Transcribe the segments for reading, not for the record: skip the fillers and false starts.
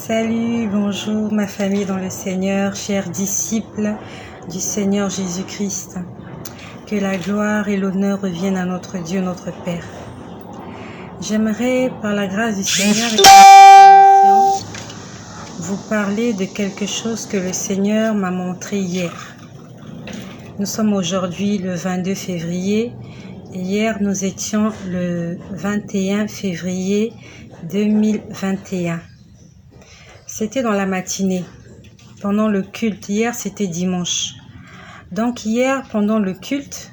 Salut, bonjour ma famille dans le Seigneur, chers disciples du Seigneur Jésus-Christ. Que la gloire et l'honneur reviennent à notre Dieu, notre Père. J'aimerais, par la grâce du Seigneur, vous parler de quelque chose que le Seigneur m'a montré hier. Nous sommes aujourd'hui le 22 février et hier nous étions le 21 février 2021. C'était dans la matinée, pendant le culte. Hier, c'était dimanche. Donc hier, pendant le culte,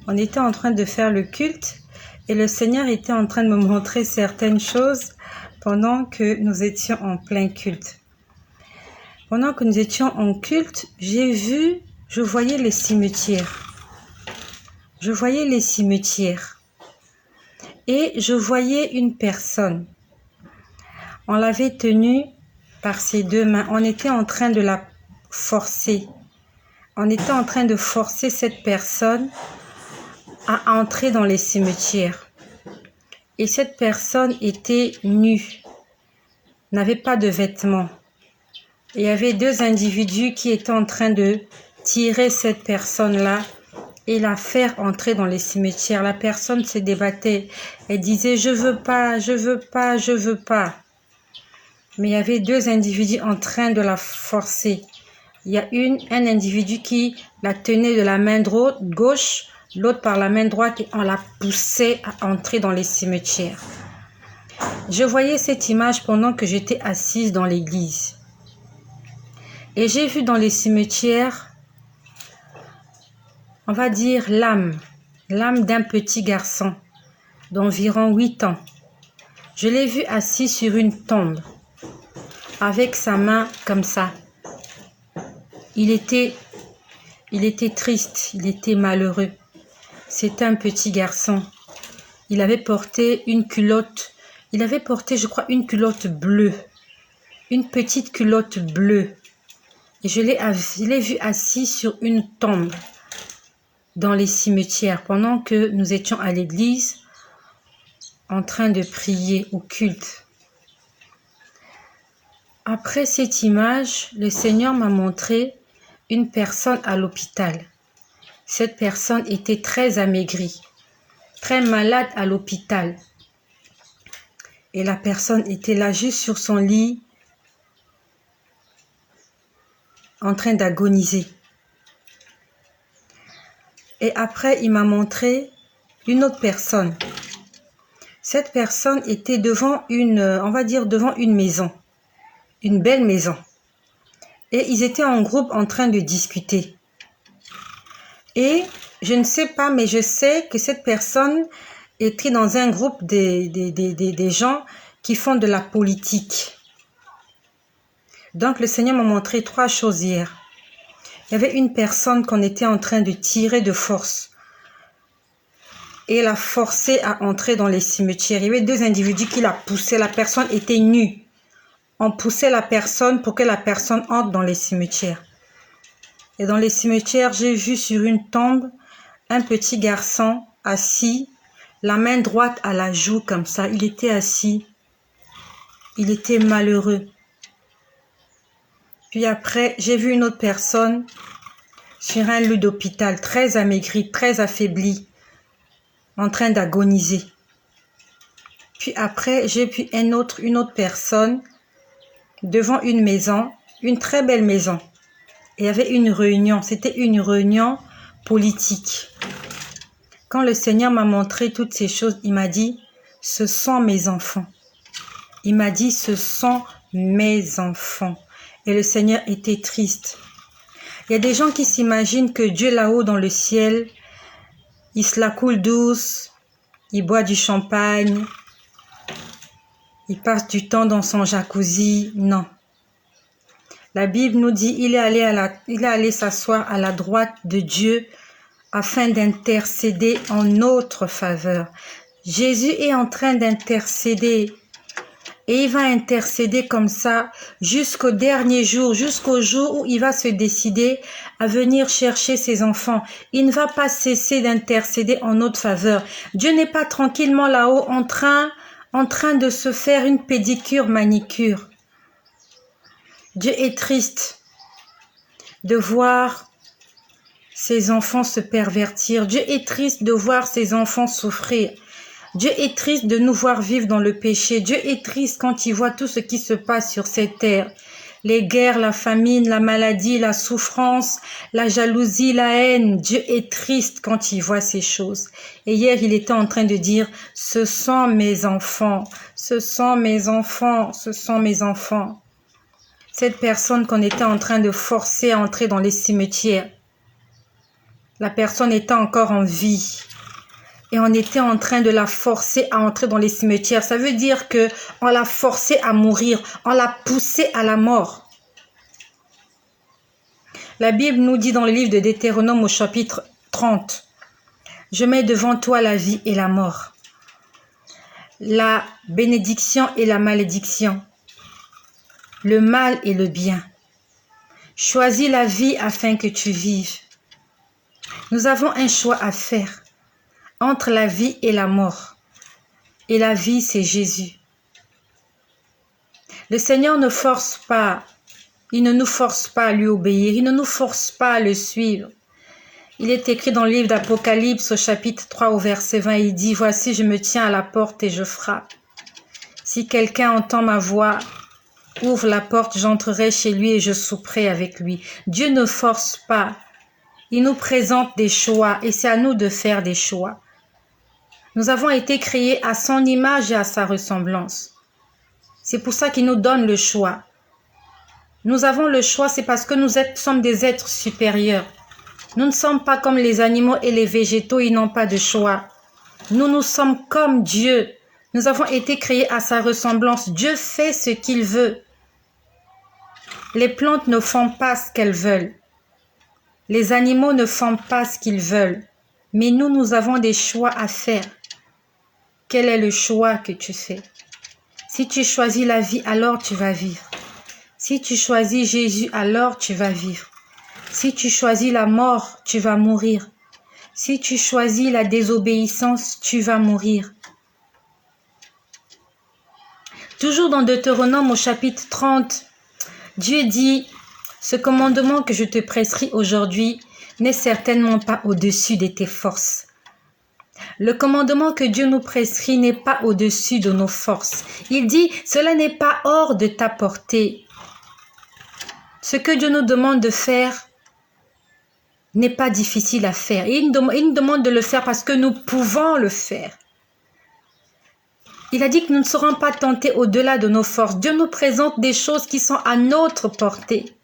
on était en train de faire le culte et le Seigneur était en train de me montrer certaines choses pendant que nous étions en plein culte. Pendant que nous étions en culte, je voyais les cimetières. Je voyais les cimetières et je voyais une personne. On l'avait tenue par ses deux mains. On était en train de la forcer. On était en train de forcer cette personne à entrer dans les cimetières. Et cette personne était nue, n'avait pas de vêtements. Il y avait deux individus qui étaient en train de tirer cette personne-là et la faire entrer dans les cimetières. La personne se débattait. Elle disait « Je veux pas, je veux pas, je veux pas ». Mais il y avait deux individus en train de la forcer. Il y a un individu qui la tenait de la main gauche, l'autre par la main droite et on la poussait à entrer dans les cimetières. Je voyais cette image pendant que j'étais assise dans l'église. Et j'ai vu dans les cimetières, on va dire l'âme d'un petit garçon d'environ 8 ans. Je l'ai vu assis sur une tombe, avec sa main comme ça. Il était triste, il était malheureux. C'était un petit garçon. Il avait porté une culotte. Il avait porté, je crois, une culotte bleue. Une petite culotte bleue. Et je l'ai vu assis sur une tombe dans les cimetières pendant que nous étions à l'église en train de prier au culte. Après cette image, le Seigneur m'a montré une personne à l'hôpital. Cette personne était très amaigrie, très malade à l'hôpital. Et la personne était là juste sur son lit, en train d'agoniser. Et après, il m'a montré une autre personne. Cette personne était devant devant une maison. Une belle maison. Et ils étaient en groupe en train de discuter. Et je ne sais pas, mais je sais que cette personne était dans un groupe des gens qui font de la politique. Donc le Seigneur m'a montré 3 choses hier. Il y avait une personne qu'on était en train de tirer de force. Et la forcer à entrer dans les cimetières. Il y avait 2 individus qui la poussaient. La personne était nue. On poussait la personne pour que la personne entre dans les cimetières. Et dans les cimetières, j'ai vu sur une tombe un petit garçon assis, la main droite à la joue comme ça. Il était assis. Il était malheureux. Puis après, j'ai vu une autre personne sur un lit d'hôpital, très amaigrie, très affaiblie, en train d'agoniser. Puis après, j'ai vu une autre personne devant une maison, une très belle maison. Et il y avait une réunion, c'était une réunion politique. Quand le Seigneur m'a montré toutes ces choses, il m'a dit, ce sont mes enfants. Il m'a dit, ce sont mes enfants. Et le Seigneur était triste. Il y a des gens qui s'imaginent que Dieu là-haut dans le ciel, il se la coule douce, il boit du champagne, il passe du temps dans son jacuzzi. Non. La Bible nous dit il est allé s'asseoir à la droite de Dieu afin d'intercéder en notre faveur. Jésus est en train d'intercéder. Et il va intercéder comme ça jusqu'au dernier jour, jusqu'au jour où il va se décider à venir chercher ses enfants. Il ne va pas cesser d'intercéder en notre faveur. Dieu n'est pas tranquillement là-haut en train de se faire une pédicure, manicure. Dieu est triste de voir ses enfants se pervertir. Dieu est triste de voir ses enfants souffrir. Dieu est triste de nous voir vivre dans le péché. Dieu est triste quand il voit tout ce qui se passe sur cette terre. Les guerres, la famine, la maladie, la souffrance, la jalousie, la haine. Dieu est triste quand il voit ces choses. Et hier, il était en train de dire, ce sont mes enfants, ce sont mes enfants, ce sont mes enfants. Cette personne qu'on était en train de forcer à entrer dans les cimetières, la personne était encore en vie. Et on était en train de la forcer à entrer dans les cimetières. Ça veut dire que on l'a forcée à mourir. On l'a poussée à la mort. La Bible nous dit dans le livre de Deutéronome au chapitre 30. Je mets devant toi la vie et la mort. La bénédiction et la malédiction. Le mal et le bien. Choisis la vie afin que tu vives. Nous avons un choix à faire entre la vie et la mort. Et la vie, c'est Jésus. Le Seigneur ne force pas, il ne nous force pas à lui obéir, il ne nous force pas à le suivre. Il est écrit dans le livre d'Apocalypse au chapitre 3 au verset 20, il dit « Voici, je me tiens à la porte et je frappe. Si quelqu'un entend ma voix, ouvre la porte, j'entrerai chez lui et je souperai avec lui. » Dieu ne force pas. Il nous présente des choix et c'est à nous de faire des choix. Nous avons été créés à son image et à sa ressemblance. C'est pour ça qu'il nous donne le choix. Nous avons le choix, c'est parce que nous sommes des êtres supérieurs. Nous ne sommes pas comme les animaux et les végétaux, ils n'ont pas de choix. Nous sommes comme Dieu. Nous avons été créés à sa ressemblance. Dieu fait ce qu'il veut. Les plantes ne font pas ce qu'elles veulent. Les animaux ne font pas ce qu'ils veulent. Mais nous avons des choix à faire. Quel est le choix que tu fais? Si tu choisis la vie, alors tu vas vivre. Si tu choisis Jésus, alors tu vas vivre. Si tu choisis la mort, tu vas mourir. Si tu choisis la désobéissance, tu vas mourir. Toujours dans Deutéronome au chapitre 30, Dieu dit, « Ce commandement que je te prescris aujourd'hui n'est certainement pas au-dessus de tes forces. » Le commandement que Dieu nous prescrit n'est pas au-dessus de nos forces. Il dit, cela n'est pas hors de ta portée. Ce que Dieu nous demande de faire n'est pas difficile à faire. Il nous demande de le faire parce que nous pouvons le faire. Il a dit que nous ne serons pas tentés au-delà de nos forces. Dieu nous présente des choses qui sont à notre portée.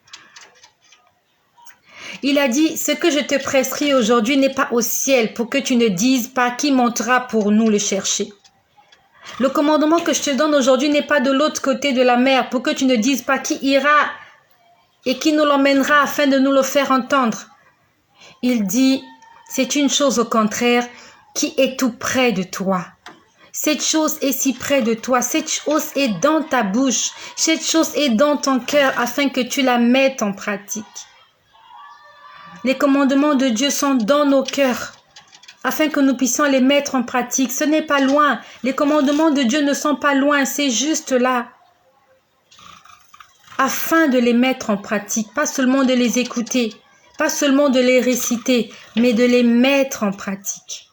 Il a dit, ce que je te prescris aujourd'hui n'est pas au ciel pour que tu ne dises pas qui montera pour nous le chercher. Le commandement que je te donne aujourd'hui n'est pas de l'autre côté de la mer pour que tu ne dises pas qui ira et qui nous l'emmènera afin de nous le faire entendre. Il dit, c'est une chose au contraire qui est tout près de toi. Cette chose est si près de toi, cette chose est dans ta bouche, cette chose est dans ton cœur afin que tu la mettes en pratique. Les commandements de Dieu sont dans nos cœurs, afin que nous puissions les mettre en pratique. Ce n'est pas loin. Les commandements de Dieu ne sont pas loin, c'est juste là. Afin de les mettre en pratique, pas seulement de les écouter, pas seulement de les réciter, mais de les mettre en pratique.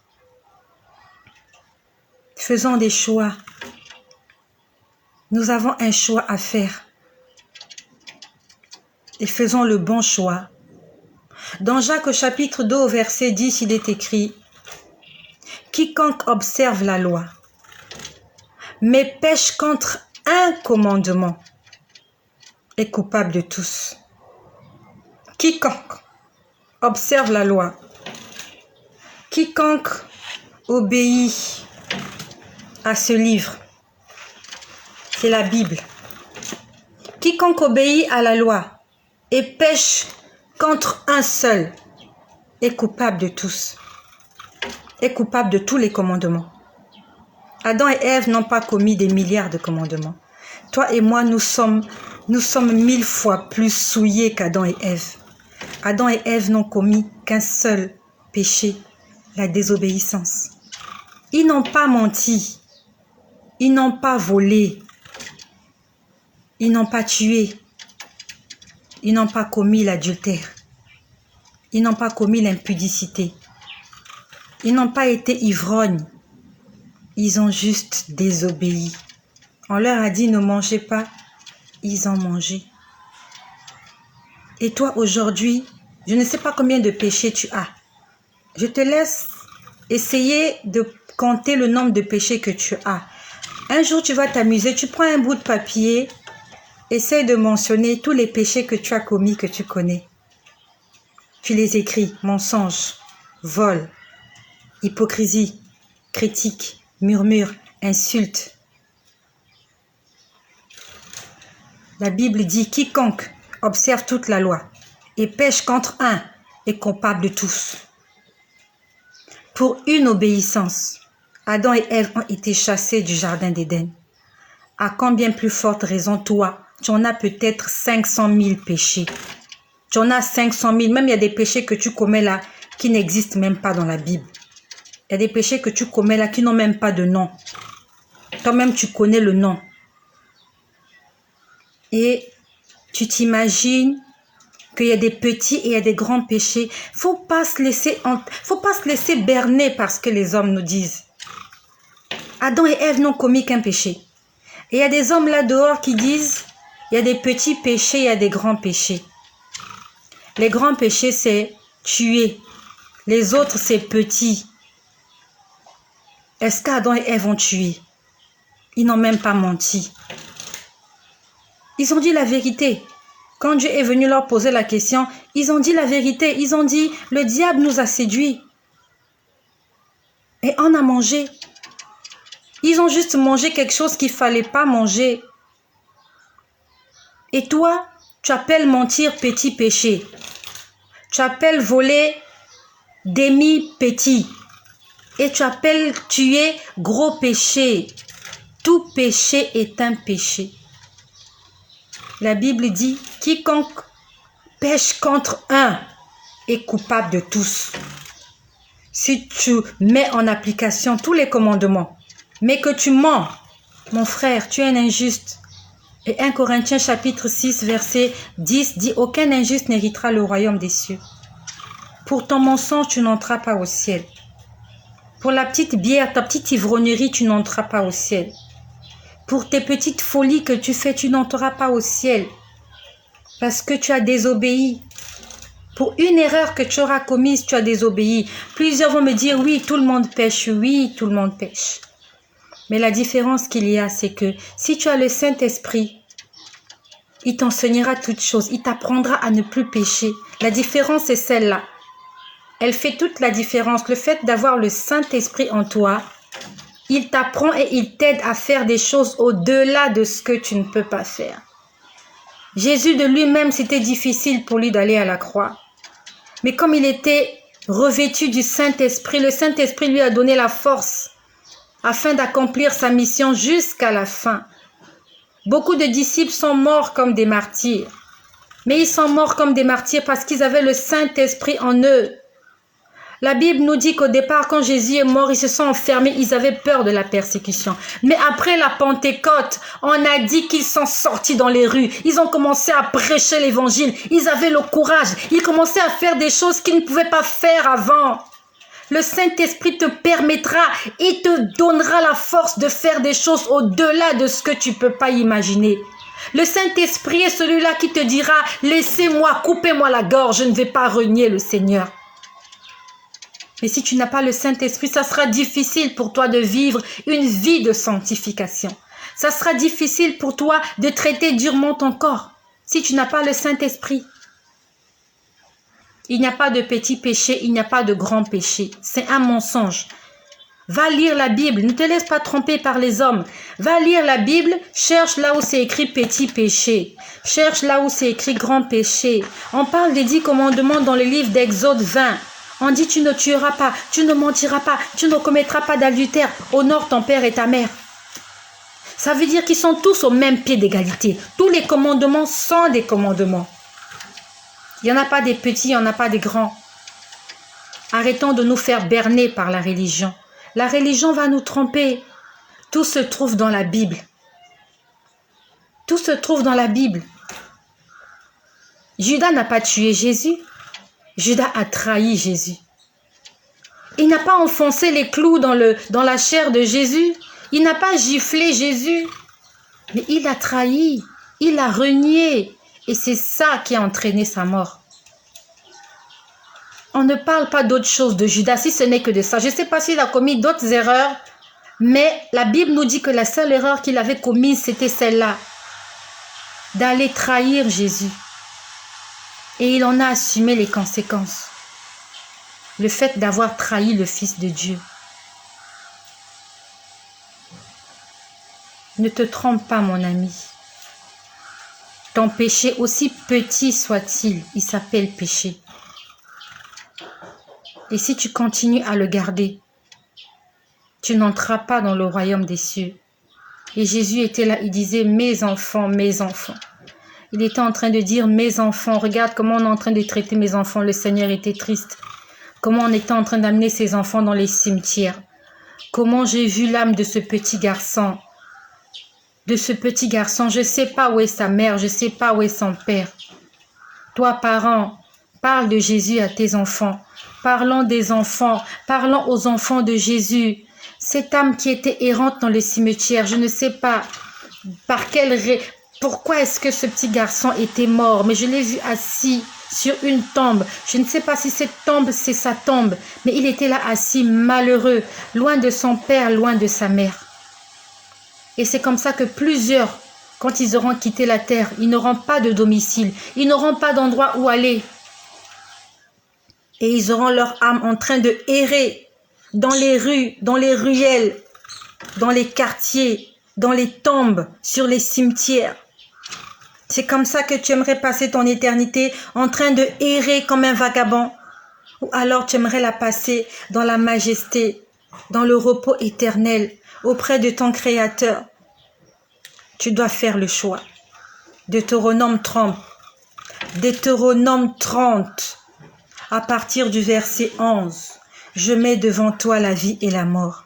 Faisons des choix. Nous avons un choix à faire. Et faisons le bon choix. Dans Jacques au chapitre 2 au verset 10, il est écrit « Quiconque observe la loi, mais pêche contre un commandement, est coupable de tous. » Quiconque observe la loi, quiconque obéit à ce livre, c'est la Bible. Quiconque obéit à la loi et pêche contre un seul est coupable de tous, est coupable de tous les commandements. Adam et Ève n'ont pas commis des milliards de commandements. Toi et moi, nous sommes 1000 fois plus souillés qu'Adam et Ève. Adam et Ève n'ont commis qu'un seul péché, la désobéissance. Ils n'ont pas menti, ils n'ont pas volé, ils n'ont pas tué, Ils n'ont pas commis l'adultère. Ils n'ont pas commis l'impudicité. Ils n'ont pas été ivrognes. Ils ont juste désobéi. On leur a dit ne mangez pas. Ils ont mangé. Et toi aujourd'hui, je ne sais pas combien de péchés tu as. Je te laisse essayer de compter le nombre de péchés que tu as. Un jour, tu vas t'amuser, tu prends un bout de papier, essaie de mentionner tous les péchés que tu as commis, que tu connais. Tu les écris, mensonge, vol, hypocrisie, critique, murmure, insulte. La Bible dit, quiconque observe toute la loi et pêche contre un est coupable de tous. Pour une obéissance, Adam et Ève ont été chassés du jardin d'Éden. À combien plus forte raison, toi, tu en as peut-être 500 000 péchés. Tu en as 500 000, même il y a des péchés que tu commets là qui n'existent même pas dans la Bible. Il y a des péchés que tu commets là qui n'ont même pas de nom. Toi-même, tu connais le nom. Et tu t'imagines qu'il y a des petits et il y a des grands péchés. Faut pas se laisser berner par ce que les hommes nous disent. Adam et Ève n'ont commis qu'un péché. Et il y a des hommes là dehors qui disent, il y a des petits péchés, il y a des grands péchés. Les grands péchés, c'est tuer. Les autres, c'est petit. Est-ce qu'Adam et Ève ont tué? Ils n'ont même pas menti. Ils ont dit la vérité. Quand Dieu est venu leur poser la question, ils ont dit la vérité. Ils ont dit, le diable nous a séduits. Et on a mangé. Ils ont juste mangé quelque chose qu'il ne fallait pas manger. Et toi, tu appelles mentir petit péché. Tu appelles voler demi-petit. Et tu appelles tuer gros péché. Tout péché est un péché. La Bible dit, quiconque pêche contre un est coupable de tous. Si tu mets en application tous les commandements, mais que tu mens, mon frère, tu es un injuste. Et 1 Corinthiens chapitre 6, verset 10 dit, aucun injuste n'héritera le royaume des cieux. Pour ton mensonge, tu n'entreras pas au ciel. Pour la petite bière, ta petite ivrognerie, tu n'entreras pas au ciel. Pour tes petites folies que tu fais, tu n'entreras pas au ciel. Parce que tu as désobéi. Pour une erreur que tu auras commise, tu as désobéi. Plusieurs vont me dire, oui, tout le monde pêche. Oui, tout le monde pêche. Mais la différence qu'il y a, c'est que si tu as le Saint-Esprit, il t'enseignera toutes choses. Il t'apprendra à ne plus pécher. La différence est celle-là. Elle fait toute la différence. Le fait d'avoir le Saint-Esprit en toi, il t'apprend et il t'aide à faire des choses au-delà de ce que tu ne peux pas faire. Jésus de lui-même, c'était difficile pour lui d'aller à la croix. Mais comme il était revêtu du Saint-Esprit, le Saint-Esprit lui a donné la force afin d'accomplir sa mission jusqu'à la fin. Beaucoup de disciples sont morts comme des martyrs. Mais ils sont morts comme des martyrs parce qu'ils avaient le Saint-Esprit en eux. La Bible nous dit qu'au départ, quand Jésus est mort, ils se sont enfermés, ils avaient peur de la persécution. Mais après la Pentecôte, on a dit qu'ils sont sortis dans les rues. Ils ont commencé à prêcher l'évangile. Ils avaient le courage. Ils commençaient à faire des choses qu'ils ne pouvaient pas faire avant. Le Saint-Esprit te permettra et te donnera la force de faire des choses au-delà de ce que tu ne peux pas imaginer. Le Saint-Esprit est celui-là qui te dira, laissez-moi, coupez-moi la gorge, je ne vais pas renier le Seigneur. Mais si tu n'as pas le Saint-Esprit, ça sera difficile pour toi de vivre une vie de sanctification. Ça sera difficile pour toi de traiter durement ton corps si tu n'as pas le Saint-Esprit. Il n'y a pas de petit péché, il n'y a pas de grand péché. C'est un mensonge. Va lire la Bible, ne te laisse pas tromper par les hommes. Va lire la Bible, cherche là où c'est écrit petit péché. Cherche là où c'est écrit grand péché. On parle des 10 commandements dans le livre d'Exode 20. On dit tu ne tueras pas, tu ne mentiras pas, tu ne commettras pas d'adultère, honore ton père et ta mère. Ça veut dire qu'ils sont tous au même pied d'égalité. Tous les commandements sont des commandements. Il n'y en a pas des petits, il n'y en a pas des grands. Arrêtons de nous faire berner par la religion. La religion va nous tromper. Tout se trouve dans la Bible. Tout se trouve dans la Bible. Judas n'a pas tué Jésus. Judas a trahi Jésus. Il n'a pas enfoncé les clous dans la chair de Jésus. Il n'a pas giflé Jésus. Mais il a trahi. Il a renié. Et c'est ça qui a entraîné sa mort. On ne parle pas d'autre chose de Judas, si ce n'est que de ça. Je ne sais pas s'il a commis d'autres erreurs, mais la Bible nous dit que la seule erreur qu'il avait commise, c'était celle-là, d'aller trahir Jésus. Et il en a assumé les conséquences. Le fait d'avoir trahi le Fils de Dieu. Ne te trompe pas, mon ami. Ton péché, aussi petit soit-il, il s'appelle péché. Et si tu continues à le garder, tu n'entreras pas dans le royaume des cieux. Et Jésus était là, il disait, mes enfants, mes enfants. Il était en train de dire, mes enfants, regarde comment on est en train de traiter mes enfants. Le Seigneur était triste. Comment on était en train d'amener ses enfants dans les cimetières. Comment j'ai vu l'âme de ce petit garçon. De ce petit garçon, je ne sais pas où est sa mère, je ne sais pas où est son père. Toi, parent, parle de Jésus à tes enfants. Parlons des enfants, parlons aux enfants de Jésus. Cette âme qui était errante dans le cimetière, je ne sais pas pourquoi est-ce que ce petit garçon était mort, mais je l'ai vu assis sur une tombe. Je ne sais pas si cette tombe, c'est sa tombe, mais il était là assis, malheureux, loin de son père, loin de sa mère. Et c'est comme ça que plusieurs, quand ils auront quitté la terre, ils n'auront pas de domicile, ils n'auront pas d'endroit où aller. Et ils auront leur âme en train de errer dans les rues, dans les ruelles, dans les quartiers, dans les tombes, sur les cimetières. C'est comme ça que tu aimerais passer ton éternité en train de errer comme un vagabond. Ou alors tu aimerais la passer dans la majesté, dans le repos éternel, auprès de ton Créateur. Tu dois faire le choix. Deutéronome 30. Deutéronome 30. À partir du verset 11, je mets devant toi la vie et la mort.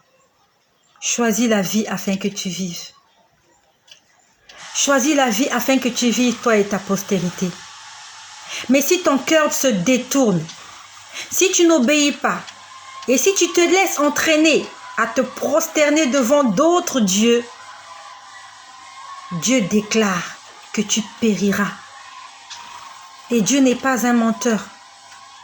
Choisis la vie afin que tu vives. Choisis la vie afin que tu vives, toi et ta postérité. Mais si ton cœur se détourne, si tu n'obéis pas, et si tu te laisses entraîner à te prosterner devant d'autres dieux, Dieu déclare que tu périras. Et Dieu n'est pas un menteur.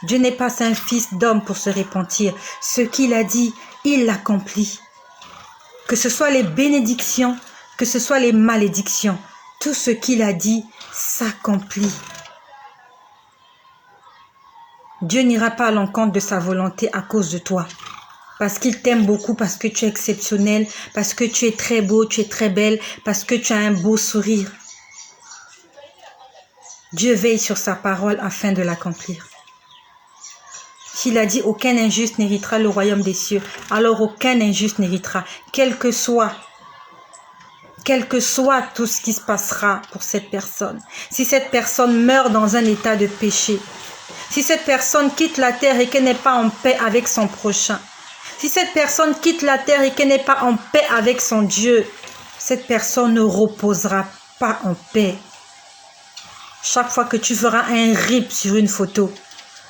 Dieu n'est pas un fils d'homme pour se repentir. Ce qu'il a dit, il l'accomplit. Que ce soit les bénédictions, que ce soit les malédictions, tout ce qu'il a dit s'accomplit. Dieu n'ira pas à l'encontre de sa volonté à cause de toi. Parce qu'il t'aime beaucoup, parce que tu es exceptionnel, parce que tu es très beau, tu es très belle, parce que tu as un beau sourire. Dieu veille sur sa parole afin de l'accomplir. S'il a dit aucun injuste n'héritera le royaume des cieux, alors aucun injuste n'héritera, quel que soit tout ce qui se passera pour cette personne. Si cette personne meurt dans un état de péché, si cette personne quitte la terre et qu'elle n'est pas en paix avec son prochain, si cette personne quitte la terre et qu'elle n'est pas en paix avec son Dieu, cette personne ne reposera pas en paix. Chaque fois que tu feras un rip sur une photo,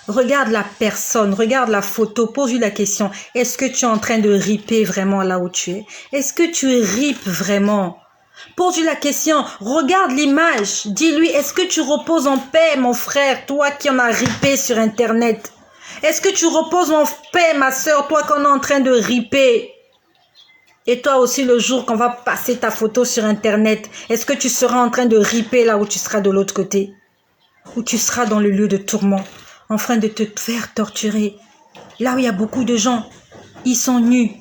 regarde la personne, regarde la photo, pose-lui la question. Est-ce que tu es en train de ripper vraiment là où tu es? Est-ce que tu ripes vraiment? Pose-lui la question, regarde l'image. Dis-lui, est-ce que tu reposes en paix, mon frère, toi qui en as rippé sur Internet? Est-ce que tu reposes en paix, ma soeur, toi qu'on est en train de ripper? Et toi aussi, le jour qu'on va passer ta photo sur Internet, est-ce que tu seras en train de ripper là où tu seras de l'autre côté? Où tu seras dans le lieu de tourment, en train de te faire torturer. Là où il y a beaucoup de gens, ils sont nus,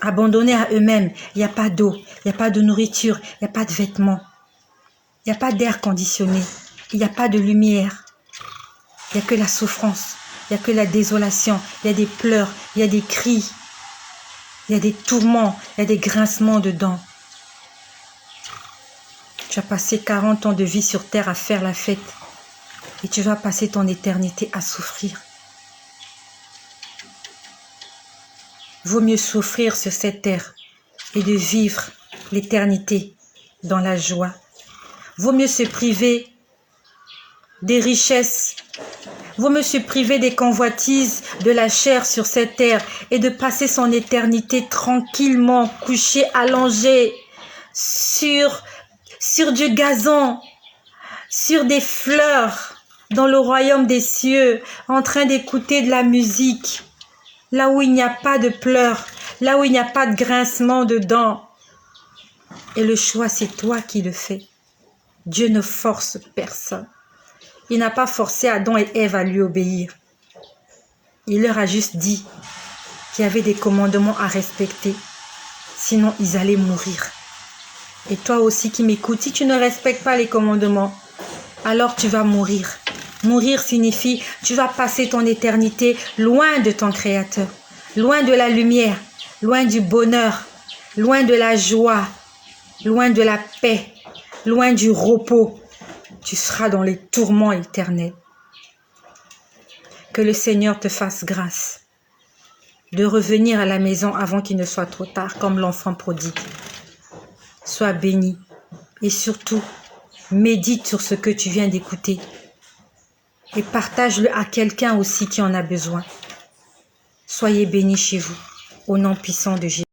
abandonnés à eux-mêmes. Il n'y a pas d'eau, il n'y a pas de nourriture, il n'y a pas de vêtements. Il n'y a pas d'air conditionné, il n'y a pas de lumière. Il n'y a que la souffrance, il n'y a que la désolation, il y a des pleurs, il y a des cris. Il y a des tourments, il y a des grincements de dents. Tu as passé 40 ans de vie sur terre à faire la fête. Et tu vas passer ton éternité à souffrir. Vaut mieux souffrir sur cette terre et de vivre l'éternité dans la joie. Vaut mieux se priver des richesses. Vaut mieux se priver des convoitises de la chair sur cette terre et de passer son éternité tranquillement, couché, allongé sur du gazon, sur des fleurs, dans le royaume des cieux, en train d'écouter de la musique, là où il n'y a pas de pleurs, là où il n'y a pas de grincement de dents. Et le choix, c'est toi qui le fais. Dieu ne force personne. Il n'a pas forcé Adam et Ève à lui obéir. Il leur a juste dit qu'il y avait des commandements à respecter, sinon ils allaient mourir. Et toi aussi qui m'écoutes, si tu ne respectes pas les commandements, alors tu vas mourir. Mourir signifie tu vas passer ton éternité loin de ton Créateur, loin de la lumière, loin du bonheur, loin de la joie, loin de la paix, loin du repos. Tu seras dans les tourments éternels. Que le Seigneur te fasse grâce de revenir à la maison avant qu'il ne soit trop tard, comme l'enfant prodigue. Sois béni et surtout, médite sur ce que tu viens d'écouter et partage-le à quelqu'un aussi qui en a besoin. Soyez bénis chez vous, au nom puissant de Jésus.